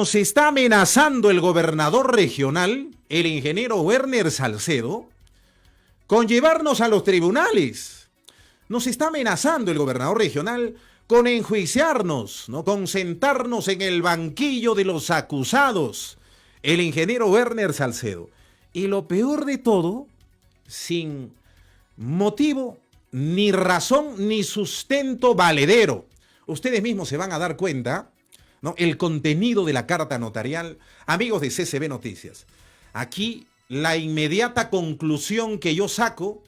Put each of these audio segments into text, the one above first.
nos está amenazando el gobernador regional, el ingeniero Werner Salcedo, con llevarnos a los tribunales. Nos está amenazando el gobernador regional con enjuiciarnos, ¿no? Con sentarnos en el banquillo de los acusados, el ingeniero Werner Salcedo. Y lo peor de todo, sin motivo, ni razón, ni sustento valedero. Ustedes mismos se van a dar cuenta, ¿no? El contenido de la carta notarial, amigos de CCB Noticias. Aquí la inmediata conclusión que yo saco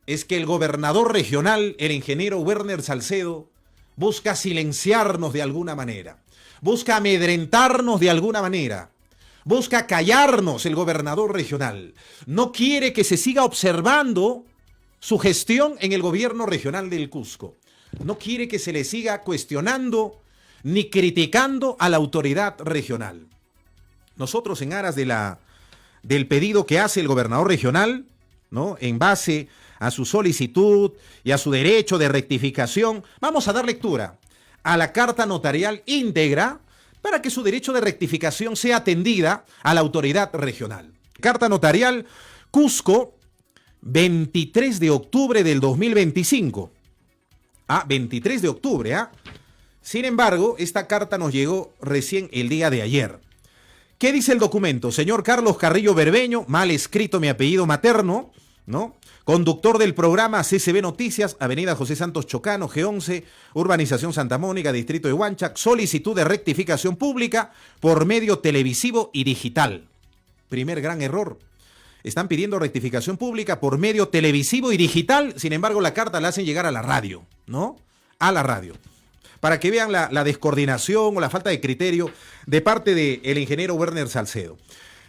es que el gobernador regional, el ingeniero Werner Salcedo, busca silenciarnos de alguna manera, busca amedrentarnos de alguna manera, busca callarnos el gobernador regional. No quiere que se siga observando su gestión en el gobierno regional del Cusco. No quiere que se le siga cuestionando ni criticando a la autoridad regional. Nosotros, en aras del pedido que hace el gobernador regional, ¿no? En base a su solicitud y a su derecho de rectificación, vamos a dar lectura a la carta notarial íntegra para que su derecho de rectificación sea atendida a la autoridad regional. Carta notarial Cusco, 23 de octubre del 2025. 23 de octubre, Sin embargo, esta carta nos llegó recién el día de ayer. ¿Qué dice el documento? Señor Carlos Carrillo Berbeño, mal escrito mi apellido materno, ¿no? Conductor del programa CCB Noticias, Avenida José Santos Chocano, G11, Urbanización Santa Mónica, Distrito de Huanchac, solicitud de rectificación pública por medio televisivo y digital. Primer gran error. Están pidiendo rectificación pública por medio televisivo y digital, sin embargo la carta la hacen llegar a la radio, ¿no? A la radio. Para que vean la descoordinación o la falta de criterio de parte del ingeniero Werner Salcedo.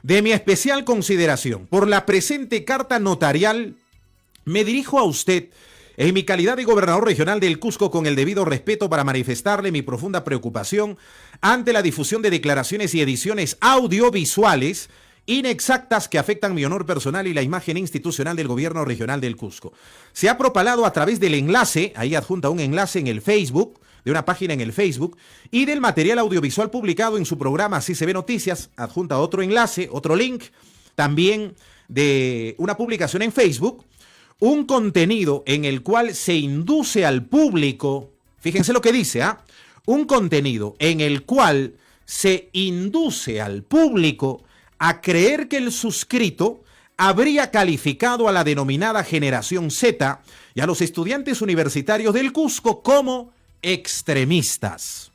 De mi especial consideración, por la presente carta notarial, me dirijo a usted en mi calidad de gobernador regional del Cusco con el debido respeto para manifestarle mi profunda preocupación ante la difusión de declaraciones y ediciones audiovisuales inexactas que afectan mi honor personal y la imagen institucional del gobierno regional del Cusco. Se ha propalado a través del enlace, ahí adjunta un enlace en el Facebook, de una página en el Facebook, y del material audiovisual publicado en su programa CCB Noticias, adjunta otro enlace, otro link, también de una publicación en Facebook, un contenido en el cual se induce al público, fíjense lo que dice, un contenido en el cual se induce al público a creer que el suscrito habría calificado a la denominada generación Z y a los estudiantes universitarios del Cusco como extremistas.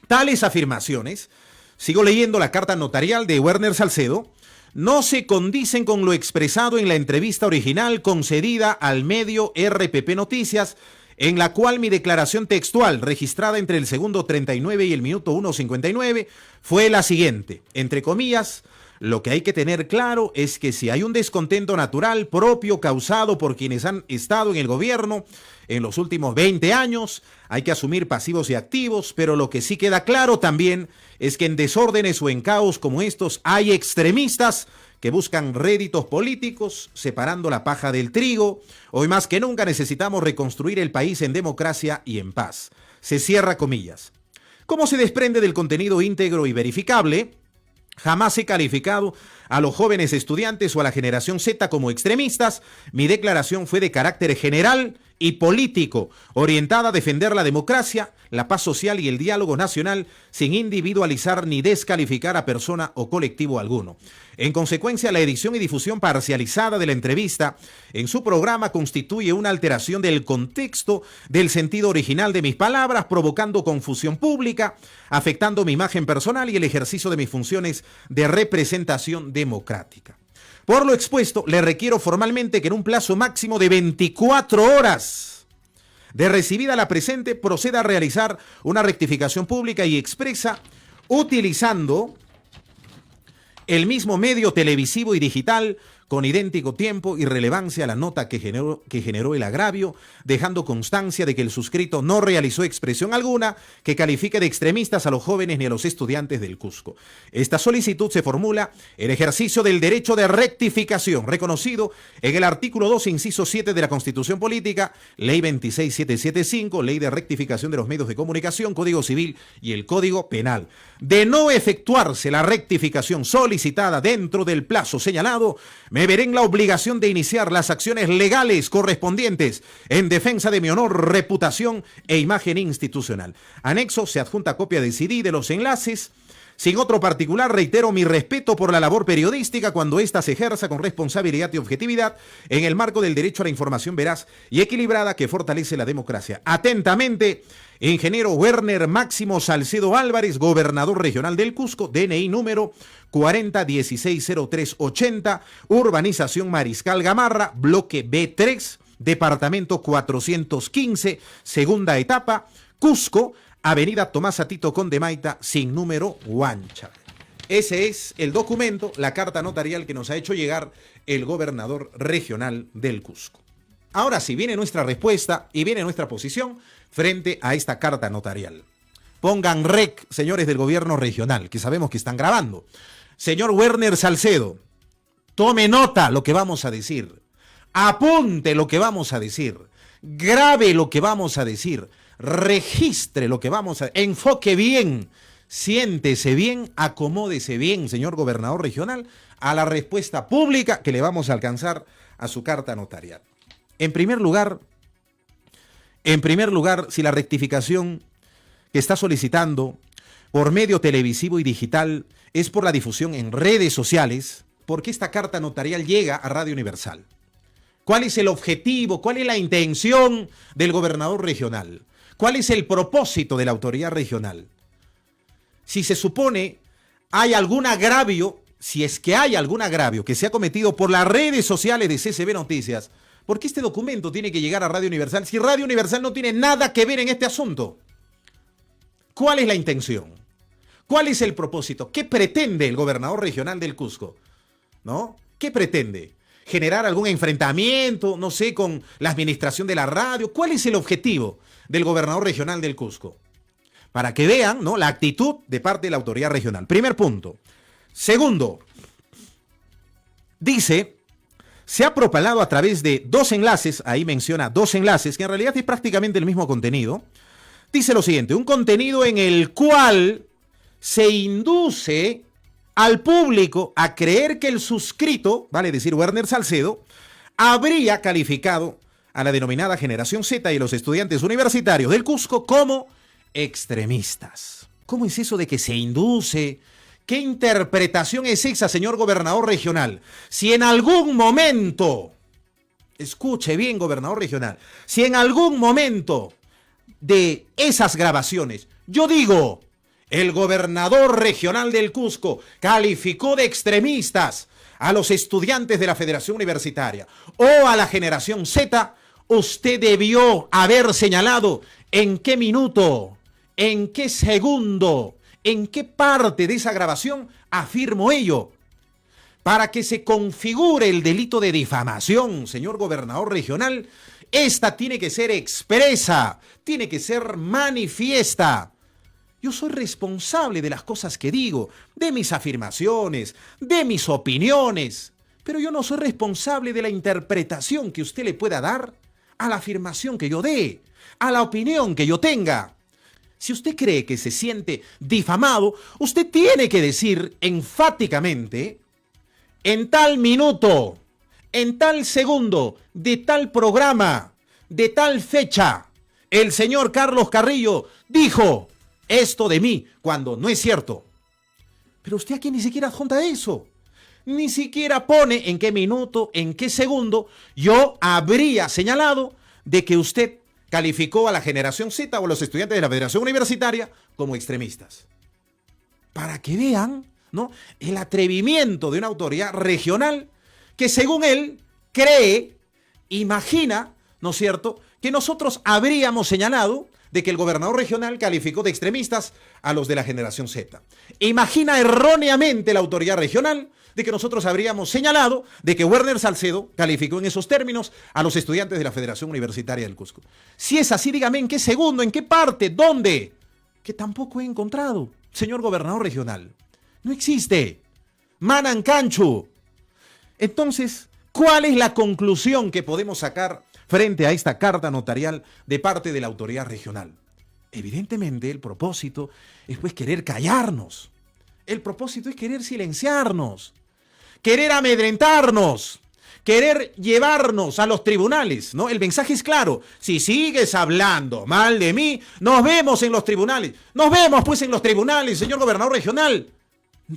Tales afirmaciones, sigo leyendo la carta notarial de Werner Salcedo, no se condicen con lo expresado en la entrevista original concedida al medio RPP Noticias, en la cual mi declaración textual, registrada entre el segundo 39 y el minuto 1:59, fue la siguiente, entre comillas: lo que hay que tener claro es que si hay un descontento natural propio causado por quienes han estado en el gobierno en los últimos 20 años, hay que asumir pasivos y activos, pero lo que sí queda claro también es que en desórdenes o en caos como estos hay extremistas que buscan réditos políticos, separando la paja del trigo. Hoy más que nunca necesitamos reconstruir el país en democracia y en paz. Se cierra comillas. Como se desprende del contenido íntegro y verificable, jamás he calificado a los jóvenes estudiantes o a la generación Z como extremistas. Mi declaración fue de carácter general y político, orientada a defender la democracia, la paz social y el diálogo nacional, sin individualizar ni descalificar a persona o colectivo alguno. En consecuencia, la edición y difusión parcializada de la entrevista en su programa constituye una alteración del contexto del sentido original de mis palabras, provocando confusión pública, afectando mi imagen personal y el ejercicio de mis funciones de representación democrática. Por lo expuesto, le requiero formalmente que en un plazo máximo de 24 horas de recibida la presente proceda a realizar una rectificación pública y expresa utilizando el mismo medio televisivo y digital con idéntico tiempo y relevancia a la nota que generó el agravio, dejando constancia de que el suscrito no realizó expresión alguna que califique de extremistas a los jóvenes ni a los estudiantes del Cusco. Esta solicitud se formula en ejercicio del derecho de rectificación reconocido en el artículo 2, inciso 7 de la Constitución Política, Ley 26775, Ley de Rectificación de los Medios de Comunicación, Código Civil y el Código Penal. De no efectuarse la rectificación solicitada dentro del plazo señalado, me veré en la obligación de iniciar las acciones legales correspondientes en defensa de mi honor, reputación e imagen institucional. Anexo, se adjunta copia de CD de los enlaces. Sin otro particular, reitero mi respeto por la labor periodística cuando ésta se ejerza con responsabilidad y objetividad en el marco del derecho a la información veraz y equilibrada que fortalece la democracia. Atentamente, ingeniero Werner Máximo Salcedo Álvarez, gobernador regional del Cusco, DNI número 40160380, urbanización Mariscal Gamarra, bloque B3, departamento 415, segunda etapa, Cusco, Avenida Tomás Atito Condemaita, sin número Huancha. Ese es el documento, la carta notarial que nos ha hecho llegar el gobernador regional del Cusco. Ahora sí, viene nuestra respuesta y viene nuestra posición frente a esta carta notarial. Pongan rec, señores del gobierno regional, que sabemos que están grabando. Señor Werner Salcedo, tome nota lo que vamos a decir. Apunte lo que vamos a decir. Grabe lo que vamos a decir. Registre lo que vamos a... Enfoque bien. Siéntese bien, acomódese bien, señor gobernador regional, a la respuesta pública que le vamos a alcanzar a su carta notarial. En primer lugar, si la rectificación que está solicitando por medio televisivo y digital es por la difusión en redes sociales, ¿por qué esta carta notarial llega a Radio Universal? ¿Cuál es el objetivo? ¿Cuál es la intención del gobernador regional? ¿Cuál es el propósito de la autoridad regional? Si se supone hay algún agravio, si es que hay algún agravio que se ha cometido por las redes sociales de CCB Noticias, ¿por qué este documento tiene que llegar a Radio Universal si Radio Universal no tiene nada que ver en este asunto? ¿Cuál es la intención? ¿Cuál es el propósito? ¿Qué pretende el gobernador regional del Cusco? ¿No? ¿Qué pretende? ¿Generar algún enfrentamiento, no sé, con la administración de la radio? ¿Cuál es el objetivo del gobernador regional del Cusco? Para que vean, ¿no?, la actitud de parte de la autoridad regional. Primer punto. Segundo, dice, se ha propalado a través de dos enlaces, ahí menciona dos enlaces, que en realidad es prácticamente el mismo contenido. Dice lo siguiente, un contenido en el cual se induce al público a creer que el suscrito, vale decir Werner Salcedo, habría calificado a la denominada Generación Z y los estudiantes universitarios del Cusco como extremistas. ¿Cómo es eso de que se induce? ¿Qué interpretación es esa, señor gobernador regional? Si en algún momento, escuche bien, gobernador regional, si en algún momento de esas grabaciones, yo digo, el gobernador regional del Cusco calificó de extremistas a los estudiantes de la Federación Universitaria o a la Generación Z, usted debió haber señalado en qué minuto, en qué segundo, en qué parte de esa grabación afirmo ello. Para que se configure el delito de difamación, señor gobernador regional, esta tiene que ser expresa, tiene que ser manifiesta. Yo soy responsable de las cosas que digo, de mis afirmaciones, de mis opiniones, pero yo no soy responsable de la interpretación que usted le pueda dar a la afirmación que yo dé, a la opinión que yo tenga. Si usted cree que se siente difamado, usted tiene que decir enfáticamente, en tal minuto, en tal segundo, de tal programa, de tal fecha, el señor Carlos Carrillo dijo esto de mí, cuando no es cierto. Pero usted aquí ni siquiera adjunta eso. Ni siquiera pone en qué minuto, en qué segundo yo habría señalado de que usted calificó a la Generación Z o a los estudiantes de la Federación Universitaria como extremistas. Para que vean, ¿no?, el atrevimiento de una autoridad regional que, según él, cree, imagina, ¿no es cierto?, que nosotros habríamos señalado de que el gobernador regional calificó de extremistas a los de la Generación Z. Imagina erróneamente la autoridad regional de que nosotros habríamos señalado de que Werner Salcedo calificó en esos términos a los estudiantes de la Federación Universitaria del Cusco. Si es así, dígame en qué segundo, en qué parte, dónde, que tampoco he encontrado, señor gobernador regional. No existe. Manancanchu. Entonces, ¿cuál es la conclusión que podemos sacar frente a esta carta notarial de parte de la autoridad regional? Evidentemente, el propósito es pues querer callarnos. El propósito es querer silenciarnos, querer amedrentarnos, querer llevarnos a los tribunales, ¿no? El mensaje es claro. Si sigues hablando mal de mí, nos vemos en los tribunales. Nos vemos pues en los tribunales, señor gobernador regional.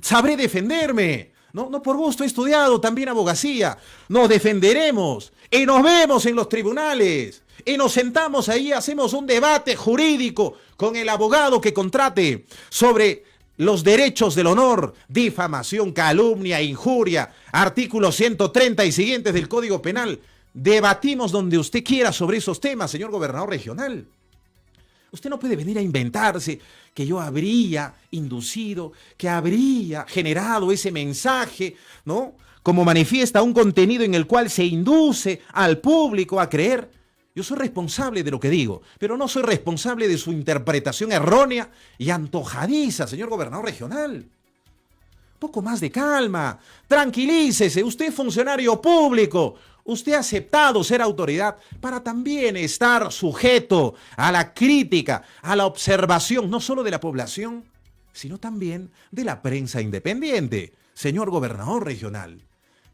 Sabré defenderme. No por gusto he estudiado también abogacía. Nos defenderemos y nos vemos en los tribunales. Y nos sentamos ahí, hacemos un debate jurídico con el abogado que contrate sobre los derechos del honor, difamación, calumnia, injuria, artículo 130 y siguientes del Código Penal. Debatimos donde usted quiera sobre esos temas, señor gobernador regional. Usted no puede venir a inventarse que yo habría inducido, que habría generado ese mensaje, ¿no? Como manifiesta un contenido en el cual se induce al público a creer. Yo soy responsable de lo que digo, pero no soy responsable de su interpretación errónea y antojadiza, señor gobernador regional. Un poco más de calma, tranquilícese, usted es funcionario público, usted ha aceptado ser autoridad para también estar sujeto a la crítica, a la observación, no solo de la población, sino también de la prensa independiente. Señor gobernador regional,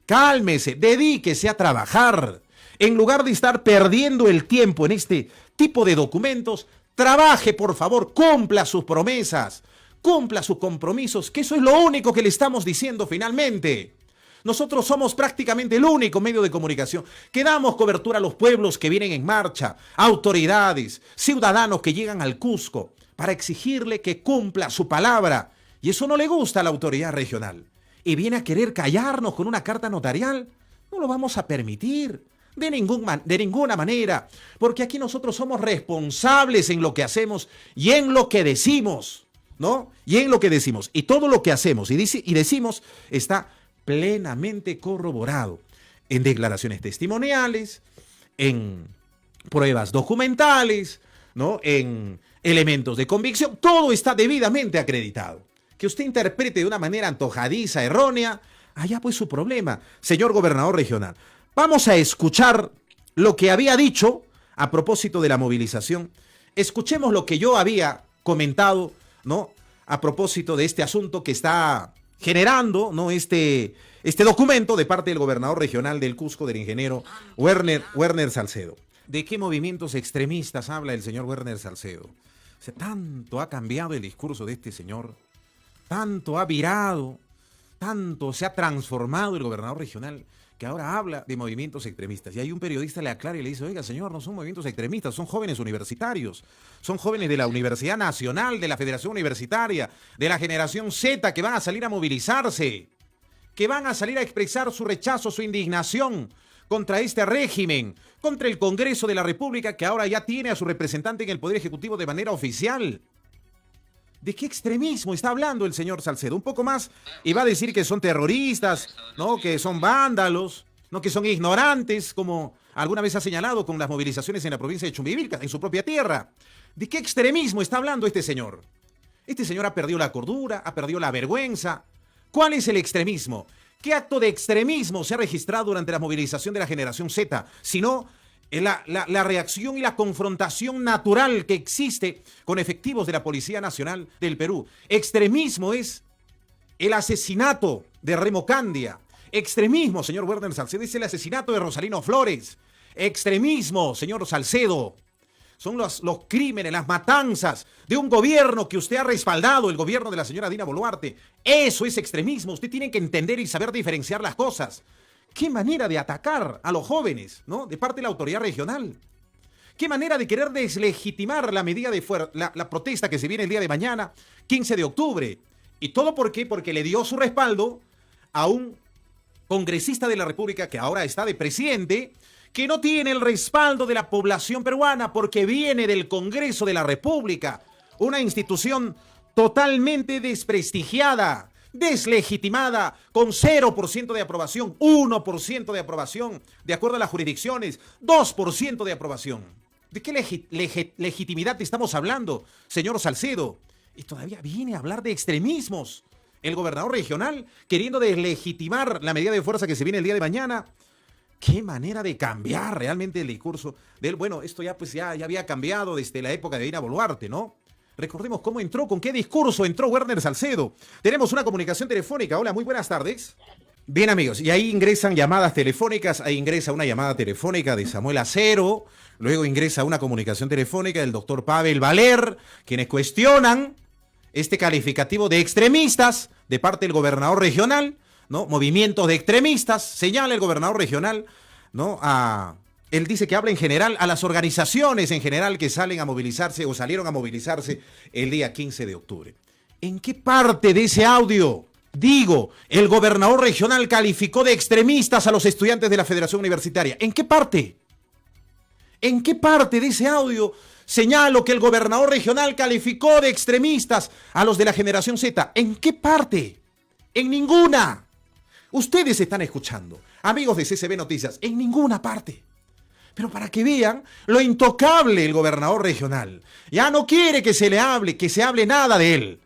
cálmese, dedíquese a trabajar. En lugar de estar perdiendo el tiempo en este tipo de documentos, trabaje, por favor, cumpla sus promesas, cumpla sus compromisos, que eso es lo único que le estamos diciendo finalmente. Nosotros somos prácticamente el único medio de comunicación que damos cobertura a los pueblos que vienen en marcha, autoridades, ciudadanos que llegan al Cusco para exigirle que cumpla su palabra. Y eso no le gusta a la autoridad regional. Y viene a querer callarnos con una carta notarial. No lo vamos a permitir. De ninguna manera, porque aquí nosotros somos responsables en lo que hacemos y en lo que decimos, ¿no? Y en lo que decimos. Y todo lo que hacemos y decimos está plenamente corroborado en declaraciones testimoniales, en pruebas documentales, ¿no? En elementos de convicción. Todo está debidamente acreditado. Que usted interprete de una manera antojadiza, errónea, allá pues su problema, señor gobernador regional. Vamos a escuchar lo que había dicho a propósito de la movilización. Escuchemos lo que yo había comentado, ¿no? A propósito de este asunto que está generando, ¿no? Este documento de parte del gobernador regional del Cusco, del ingeniero Werner Salcedo. ¿De qué movimientos extremistas habla el señor Werner Salcedo? O sea, tanto ha cambiado el discurso de este señor, tanto ha virado, tanto se ha transformado el gobernador regional, que ahora habla de movimientos extremistas. Y hay un periodista le aclara y le dice, oiga señor, no son movimientos extremistas, son jóvenes universitarios, son jóvenes de la Universidad Nacional, de la Federación Universitaria, de la generación Z, que van a salir a movilizarse, que van a salir a expresar su rechazo, su indignación contra este régimen, contra el Congreso de la República, que ahora ya tiene a su representante en el Poder Ejecutivo de manera oficial. ¿De qué extremismo está hablando el señor Salcedo? Un poco más y va a decir que son terroristas, ¿no? Que son vándalos, ¿no? Que son ignorantes, como alguna vez ha señalado con las movilizaciones en la provincia de Chumbivilcas, en su propia tierra. ¿De qué extremismo está hablando este señor? Este señor ha perdido la cordura, ha perdido la vergüenza. ¿Cuál es el extremismo? ¿Qué acto de extremismo se ha registrado durante la movilización de la generación Z? Sino la reacción y la confrontación natural que existe con efectivos de la Policía Nacional del Perú. Extremismo es el asesinato de Remo Candia. Extremismo, señor Werner Salcedo, es el asesinato de Rosalino Flores. Extremismo, señor Salcedo, son los crímenes, las matanzas de un gobierno que usted ha respaldado, el gobierno de la señora Dina Boluarte. Eso es extremismo. Usted tiene que entender y saber diferenciar las cosas. ¿Qué manera de atacar a los jóvenes, ¿no? De parte de la autoridad regional? ¿Qué manera de querer deslegitimar la medida de la protesta que se viene el día de mañana, 15 de octubre? ¿Y todo por qué? Porque le dio su respaldo a un congresista de la República que ahora está de presidente, que no tiene el respaldo de la población peruana porque viene del Congreso de la República, una institución totalmente desprestigiada, deslegitimada, con 0% de aprobación, 1% de aprobación, de acuerdo a las jurisdicciones, 2% de aprobación. ¿De qué legitimidad estamos hablando, señor Salcedo? Y todavía viene a hablar de extremismos. El gobernador regional queriendo deslegitimar la medida de fuerza que se viene el día de mañana. Qué manera de cambiar realmente el discurso de él. Bueno, esto ya había cambiado desde la época de Dina Boluarte, ¿no? Recordemos cómo entró, con qué discurso entró Werner Salcedo. Tenemos una comunicación telefónica. Hola, muy buenas tardes. Bien, amigos, y ahí ingresan llamadas telefónicas. Ahí ingresa una llamada telefónica de Samuel Acero. Luego ingresa una comunicación telefónica del doctor Pavel Valer, quienes cuestionan este calificativo de extremistas de parte del gobernador regional, ¿no? Movimientos de extremistas, señala el gobernador regional, ¿no? Él dice que habla en general a las organizaciones en general que salen a movilizarse o salieron a movilizarse el día 15 de octubre. ¿En qué parte de ese audio, digo, el gobernador regional calificó de extremistas a los estudiantes de la Federación Universitaria? ¿En qué parte? ¿En qué parte de ese audio señalo que el gobernador regional calificó de extremistas a los de la generación Z? ¿En qué parte? En ninguna. Ustedes están escuchando, amigos de CCB Noticias, en ninguna parte. Pero para que vean lo intocable el gobernador regional. Ya no quiere que se hable nada de él.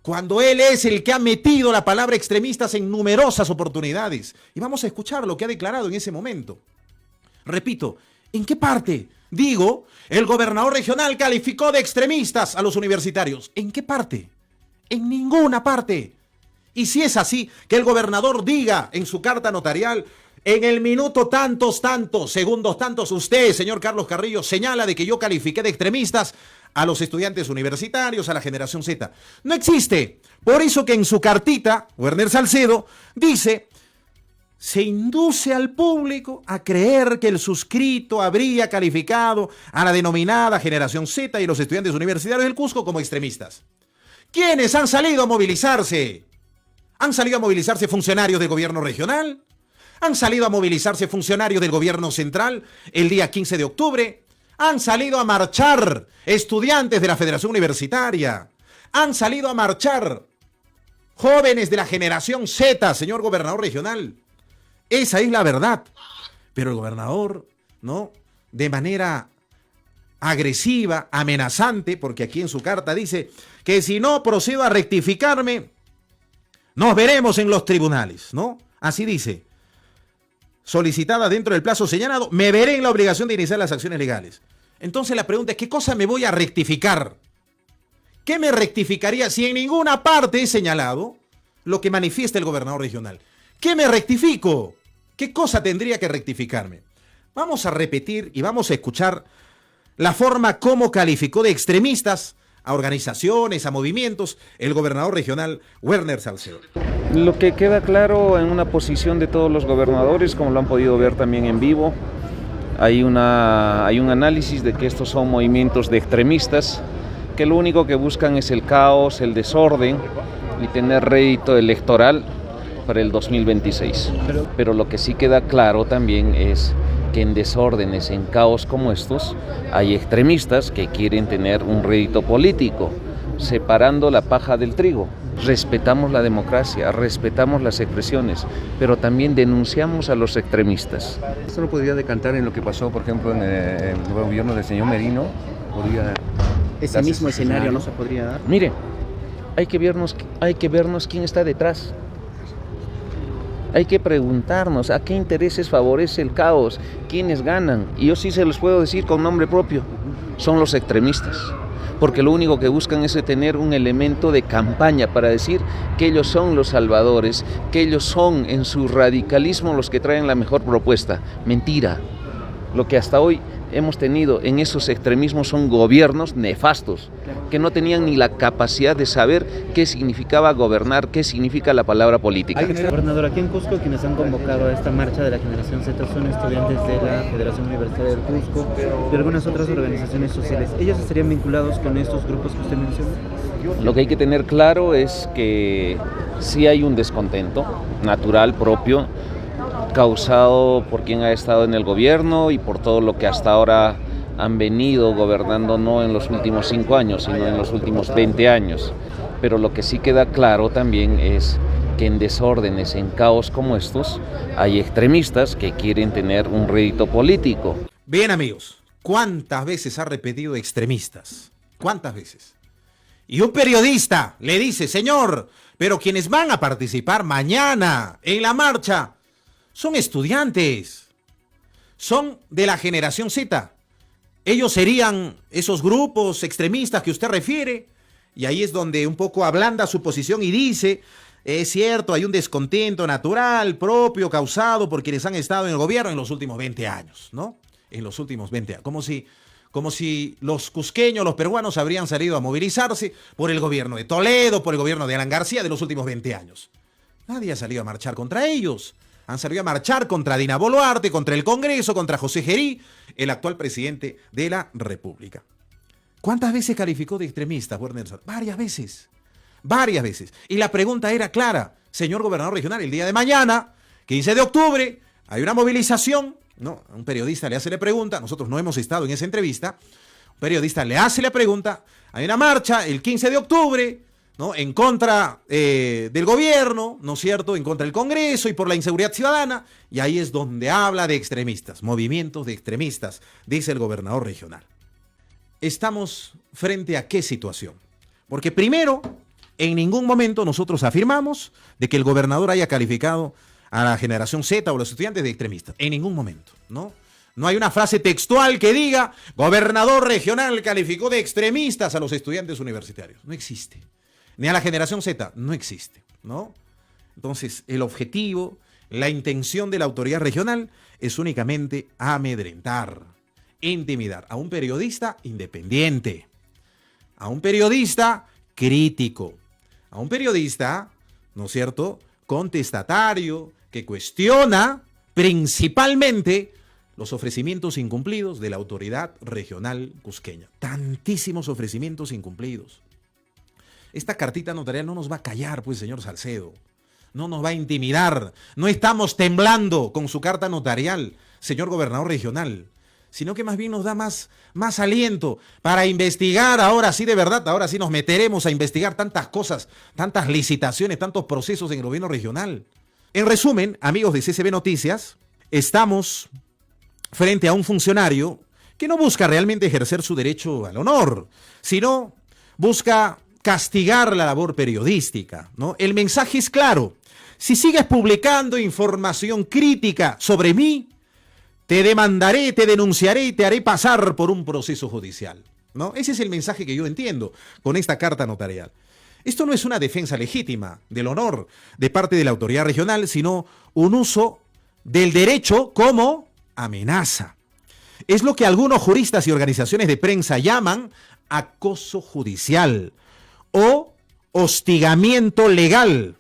Cuando él es el que ha metido la palabra extremistas en numerosas oportunidades. Y vamos a escuchar lo que ha declarado en ese momento. Repito, ¿en qué parte? Digo, el gobernador regional calificó de extremistas a los universitarios. ¿En qué parte? En ninguna parte. Y si es así, que el gobernador diga en su carta notarial, en el minuto tantos, segundos tantos, usted, señor Carlos Carrillo, señala de que yo califiqué de extremistas a los estudiantes universitarios, a la generación Z. No existe. Por eso que en su cartita, Werner Salcedo dice, se induce al público a creer que el suscrito habría calificado a la denominada generación Z y los estudiantes universitarios del Cusco como extremistas. ¿Quiénes han salido a movilizarse? ¿Han salido a movilizarse funcionarios del gobierno regional? ¿Han salido a movilizarse funcionarios del gobierno central el día 15 de octubre? ¿Han salido a marchar estudiantes de la Federación Universitaria? ¿Han salido a marchar jóvenes de la generación Z, señor gobernador regional? Esa es la verdad. Pero el gobernador, ¿no? De manera agresiva, amenazante, porque aquí en su carta dice que si no procedo a rectificarme, nos veremos en los tribunales, ¿no? Así dice. Solicitada dentro del plazo señalado, me veré en la obligación de iniciar las acciones legales. Entonces la pregunta es, ¿qué cosa me voy a rectificar? ¿Qué me rectificaría si en ninguna parte he señalado lo que manifiesta el gobernador regional? ¿Qué me rectifico? ¿Qué cosa tendría que rectificarme? Vamos a repetir y vamos a escuchar la forma como calificó de extremistas a organizaciones, a movimientos, el gobernador regional Werner Salcedo. Lo que queda claro en una posición de todos los gobernadores, como lo han podido ver también en vivo, hay un análisis de que estos son movimientos de extremistas que lo único que buscan es el caos, el desorden y tener rédito electoral para el 2026. Pero lo que sí queda claro también es que en desórdenes, en caos como estos, hay extremistas que quieren tener un rédito político, separando la paja del trigo. Respetamos la democracia, respetamos las expresiones, pero también denunciamos a los extremistas. ¿Esto no podría decantar en lo que pasó, por ejemplo, en el gobierno del señor Merino? Ese mismo escenario no se podría dar. Mire, hay que vernos quién está detrás. Hay que preguntarnos a qué intereses favorece el caos, quiénes ganan. Y yo sí se los puedo decir con nombre propio, son los extremistas. Porque lo único que buscan es tener un elemento de campaña para decir que ellos son los salvadores, que ellos son en su radicalismo los que traen la mejor propuesta. Mentira. Lo que hasta hoy hemos tenido en esos extremismos son gobiernos nefastos, que no tenían ni la capacidad de saber qué significaba gobernar, qué significa la palabra política. Gobernador, aquí en Cusco, quienes han convocado a esta marcha de la generación Z son estudiantes de la Federación Universitaria del Cusco y algunas otras organizaciones sociales. ¿Ellos estarían vinculados con estos grupos que usted menciona? Lo que hay que tener claro es que sí hay un descontento natural propio, causado por quien ha estado en el gobierno y por todo lo que hasta ahora han venido gobernando, no en los últimos 5 años, sino en los últimos 20 años. pero lo que sí queda claro también es que en desórdenes, en caos como estos, hay extremistas que quieren tener un rédito político. Bien, amigos, ¿cuántas veces ha repetido extremistas? ¿Cuántas veces? Y un periodista le dice, señor, pero quienes van a participar mañana en la marcha son estudiantes, son de la generación Z. Ellos serían esos grupos extremistas que usted refiere, y ahí es donde un poco ablanda su posición y dice, es cierto, hay un descontento natural, propio, causado por quienes han estado en el gobierno en los últimos 20 años, ¿no? En los últimos 20 años, como si los cusqueños, los peruanos habrían salido a movilizarse por el gobierno de Toledo, por el gobierno de Alan García de los últimos 20 años. Nadie ha salido a marchar contra ellos. Han salido a marchar contra Dina Boluarte, contra el Congreso, contra José Gerí, el actual presidente de la República. ¿Cuántas veces calificó de extremista Werner Salcedo? Varias veces. Varias veces. Y la pregunta era clara. Señor gobernador regional, el día de mañana, 15 de octubre, hay una movilización. No, un periodista le hace la pregunta. Nosotros no hemos estado en esa entrevista. Un periodista le hace la pregunta. Hay una marcha el 15 de octubre, ¿no? En contra del gobierno, ¿no es cierto?, en contra del Congreso y por la inseguridad ciudadana, y ahí es donde habla de extremistas, movimientos de extremistas, dice el gobernador regional. ¿Estamos frente a qué situación? Porque primero, en ningún momento nosotros afirmamos de que el gobernador haya calificado a la generación Z o los estudiantes de extremistas, en ningún momento, ¿no? No hay una frase textual que diga, gobernador regional calificó de extremistas a los estudiantes universitarios, no existe. Ni a la generación Z, no existe, ¿no? Entonces, el objetivo, la intención de la autoridad regional es únicamente amedrentar, intimidar a un periodista independiente, a un periodista crítico, a un periodista, ¿no es cierto?, contestatario, que cuestiona principalmente los ofrecimientos incumplidos de la autoridad regional cusqueña. Tantísimos ofrecimientos incumplidos. Esta cartita notarial no nos va a callar, pues, señor Salcedo. No nos va a intimidar. No estamos temblando con su carta notarial, señor gobernador regional, sino que más bien nos da más aliento para investigar, ahora sí de verdad, ahora sí nos meteremos a investigar tantas cosas, tantas licitaciones, tantos procesos en el gobierno regional. En resumen, amigos de CCB Noticias, estamos frente a un funcionario que no busca realmente ejercer su derecho al honor, sino busca castigar la labor periodística, ¿no? El mensaje es claro. Si sigues publicando información crítica sobre mí, te demandaré, te denunciaré y te haré pasar por un proceso judicial, ¿no? Ese es el mensaje que yo entiendo con esta carta notarial. Esto no es una defensa legítima del honor de parte de la autoridad regional, sino un uso del derecho como amenaza. Es lo que algunos juristas y organizaciones de prensa llaman acoso judicial o hostigamiento legal,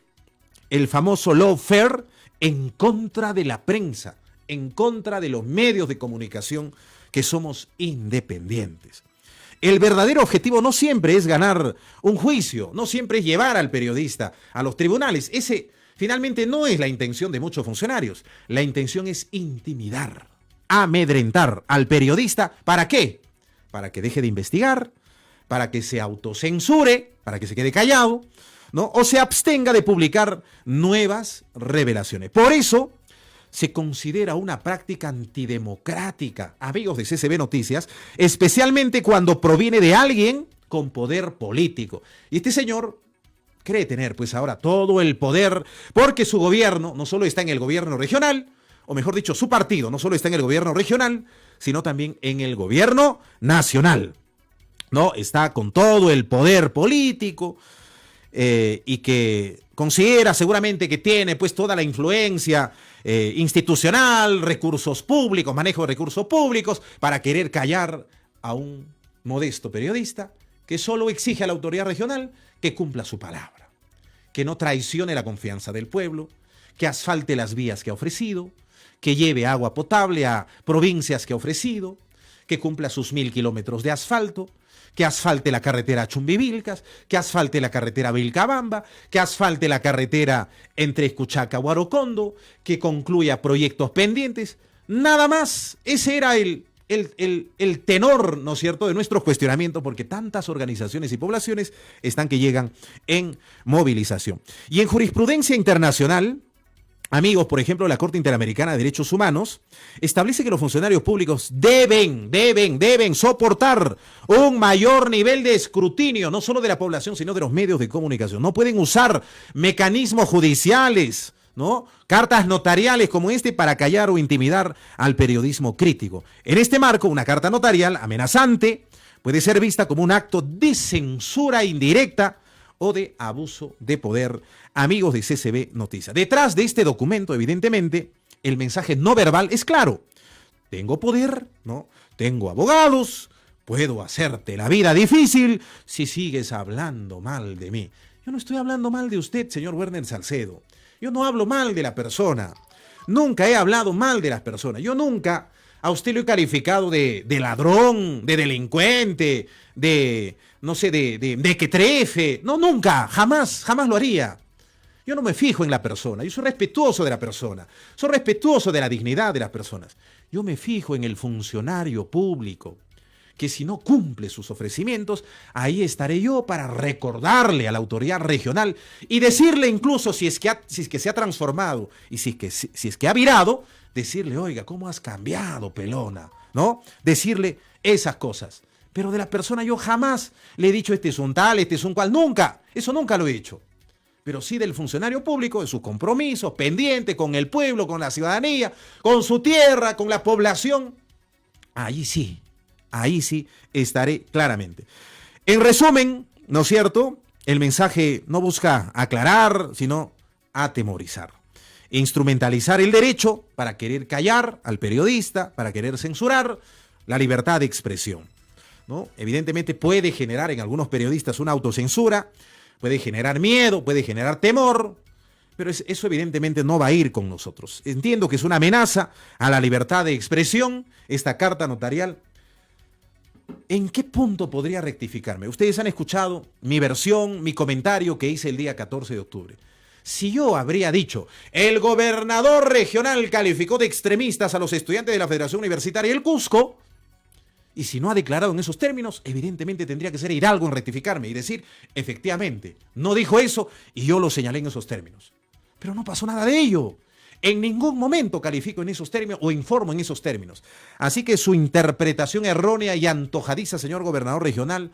el famoso lawfare en contra de la prensa, en contra de los medios de comunicación que somos independientes. El verdadero objetivo no siempre es ganar un juicio, no siempre es llevar al periodista a los tribunales. Ese finalmente no es la intención de muchos funcionarios. La intención es intimidar, amedrentar al periodista. ¿Para qué? Para que deje de investigar, para que se autocensure, para que se quede callado, ¿no? O se abstenga de publicar nuevas revelaciones. Por eso se considera una práctica antidemocrática, amigos de CCB Noticias, especialmente cuando proviene de alguien con poder político. Y este señor cree tener pues ahora todo el poder, porque su gobierno no solo está en el gobierno regional, o mejor dicho, su partido no solo está en el gobierno regional, sino también en el gobierno nacional, ¿no? Está con todo el poder político y que considera seguramente que tiene pues toda la influencia institucional, recursos públicos, manejo de recursos públicos, para querer callar a un modesto periodista que solo exige a la autoridad regional que cumpla su palabra, que no traicione la confianza del pueblo, que asfalte las vías que ha ofrecido, que lleve agua potable a provincias que ha ofrecido, que cumpla sus 1000 kilómetros de asfalto, que asfalte la carretera Chumbivilcas, que asfalte la carretera Vilcabamba, que asfalte la carretera entre Escuchaca y Huarocondo, que concluya proyectos pendientes. Nada más. Ese era el el tenor, ¿no es cierto?, de nuestros cuestionamientos, porque tantas organizaciones y poblaciones están que llegan en movilización. Y en jurisprudencia internacional, amigos, por ejemplo, la Corte Interamericana de Derechos Humanos establece que los funcionarios públicos deben soportar un mayor nivel de escrutinio, no solo de la población, sino de los medios de comunicación. No pueden usar mecanismos judiciales, ¿no?, cartas notariales como este para callar o intimidar al periodismo crítico. En este marco, una carta notarial amenazante puede ser vista como un acto de censura indirecta o de abuso de poder, amigos de CCB Noticias. Detrás de este documento, evidentemente, el mensaje no verbal es claro. Tengo poder, ¿no? Tengo abogados, puedo hacerte la vida difícil si sigues hablando mal de mí. Yo no estoy hablando mal de usted, señor Werner Salcedo. Yo no hablo mal de la persona. Nunca he hablado mal de las personas. Yo nunca a usted lo he calificado de ladrón, de delincuente, de, no sé, de quetrefe. No, nunca, jamás lo haría. Yo no me fijo en la persona. Yo soy respetuoso de la persona. Soy respetuoso de la dignidad de las personas. Yo me fijo en el funcionario público, que si no cumple sus ofrecimientos, ahí estaré yo para recordarle a la autoridad regional y decirle incluso si es que se ha transformado y si es que ha virado, decirle, oiga, ¿cómo has cambiado, pelona? ¿No? Decirle esas cosas. Pero de la persona yo jamás le he dicho este es un tal, este es un cual, nunca, eso nunca lo he hecho. Pero sí del funcionario público, de sus compromisos, pendiente con el pueblo, con la ciudadanía, con su tierra, con la población, ahí sí estaré claramente. En resumen, ¿no es cierto?, el mensaje no busca aclarar, sino atemorizar. Instrumentalizar el derecho para querer callar al periodista, para querer censurar la libertad de expresión, ¿no? Evidentemente puede generar en algunos periodistas una autocensura, puede generar miedo, puede generar temor, pero eso evidentemente no va a ir con nosotros. Entiendo que es una amenaza a la libertad de expresión, esta carta notarial. ¿En qué punto podría rectificarme? Ustedes han escuchado mi versión, mi comentario que hice el día 14 de octubre. Si yo habría dicho, el gobernador regional calificó de extremistas a los estudiantes de la Federación Universitaria del Cusco, y si no ha declarado en esos términos, evidentemente tendría que ser hidalgo en rectificarme y decir, efectivamente, no dijo eso y yo lo señalé en esos términos. Pero no pasó nada de ello. En ningún momento califico en esos términos o informo en esos términos. Así que su interpretación errónea y antojadiza, señor gobernador regional,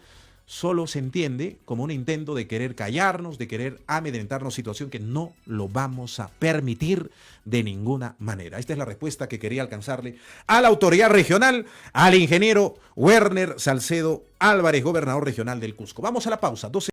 solo se entiende como un intento de querer callarnos, de querer amedrentarnos, situación que no lo vamos a permitir de ninguna manera. Esta es la respuesta que quería alcanzarle a la autoridad regional, al ingeniero Werner Salcedo Álvarez, gobernador regional del Cusco. Vamos a la pausa. 12